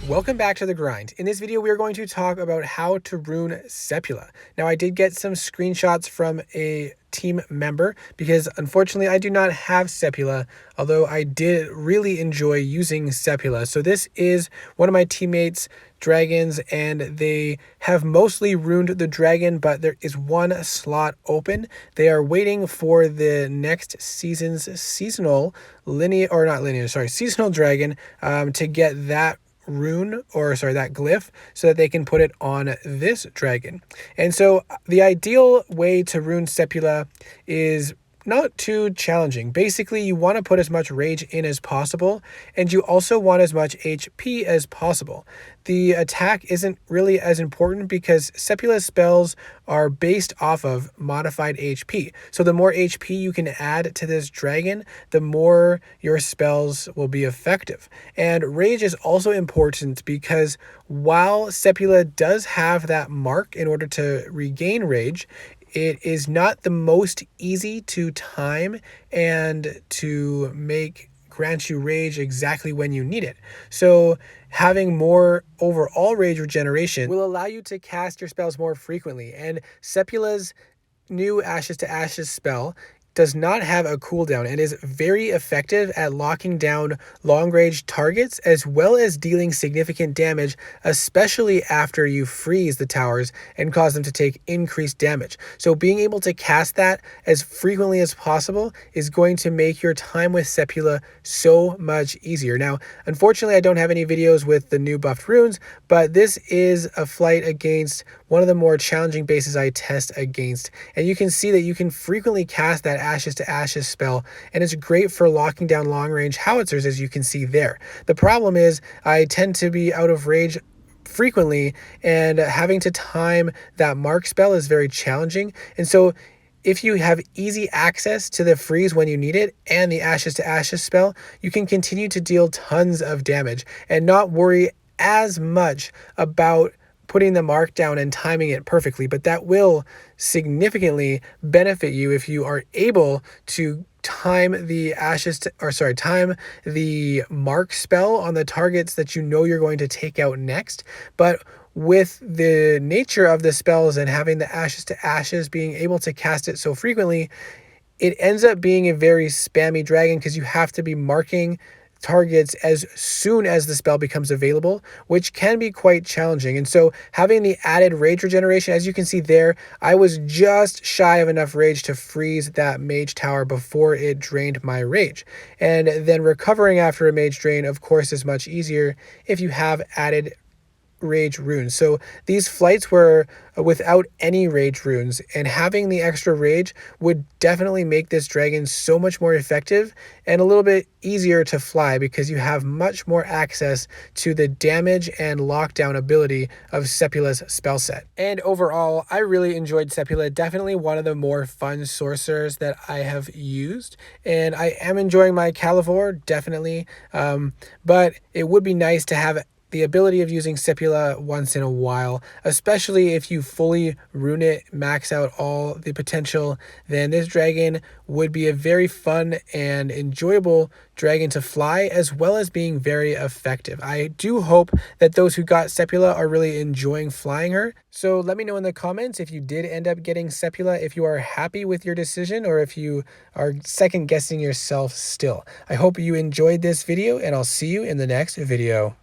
Welcome back to The Grind. In this video, we are going to talk about how to rune Sepulla. Now, I did get some screenshots from a team member because unfortunately I do not have Sepulla, although I did really enjoy using Sepulla. So this is one of my teammates' dragons, and they have mostly ruined the dragon, but there is one slot open. They are waiting for the next season's seasonal dragon to get that that glyph so that they can put it on this dragon. And so the ideal way to rune Sepulla is not too challenging. Basically, you want to put as much rage in as possible, and you also want as much HP as possible. The attack isn't really as important because Sepulla's spells are based off of modified HP. So the more HP you can add to this dragon, the more your spells will be effective. And rage is also important because while Sepulla does have that mark in order to regain rage, it is not the most easy to time and to grant you rage exactly when you need it. So having more overall rage regeneration will allow you to cast your spells more frequently. And Sepulla's new Ashes to Ashes spell does not have a cooldown and is very effective at locking down long-range targets as well as dealing significant damage, especially after you freeze the towers and cause them to take increased damage. So being able to cast that as frequently as possible is going to make your time with Sepulla so much easier. Now, unfortunately, I don't have any videos with the new buffed runes, but this is a fight against one of the more challenging bases I test against. And you can see that you can frequently cast that Ashes to Ashes spell, and it's great for locking down long range howitzers, as you can see there. The problem is I tend to be out of rage frequently, and having to time that mark spell is very challenging. And so if you have easy access to the freeze when you need it and the Ashes to Ashes spell, you can continue to deal tons of damage and not worry as much about putting the mark down and timing it perfectly. But that will significantly benefit you if you are able to time the time the mark spell on the targets that you know you're going to take out next. But with the nature of the spells and having the Ashes to Ashes, being able to cast it so frequently, it ends up being a very spammy dragon because you have to be marking targets as soon as the spell becomes available, which can be quite challenging. And so having the added rage regeneration, as you can see there, I was just shy of enough rage to freeze that mage tower before it drained my rage. And then recovering after a mage drain, of course, is much easier if you have added rage runes. So these flights were without any rage runes, and having the extra rage would definitely make this dragon so much more effective and a little bit easier to fly because you have much more access to the damage and lockdown ability of Sepulla's spell set. And overall, I really enjoyed Sepulla. Definitely one of the more fun sorcerers that I have used, and I am enjoying my Calivore, definitely, but it would be nice to have the ability of using Sepulla once in a while, especially if you fully rune it, max out all the potential. Then this dragon would be a very fun and enjoyable dragon to fly, as well as being very effective. I do hope that those who got Sepulla are really enjoying flying her. So let me know in the comments if you did end up getting Sepulla, if you are happy with your decision, or if you are second guessing yourself still. I hope you enjoyed this video, and I'll see you in the next video.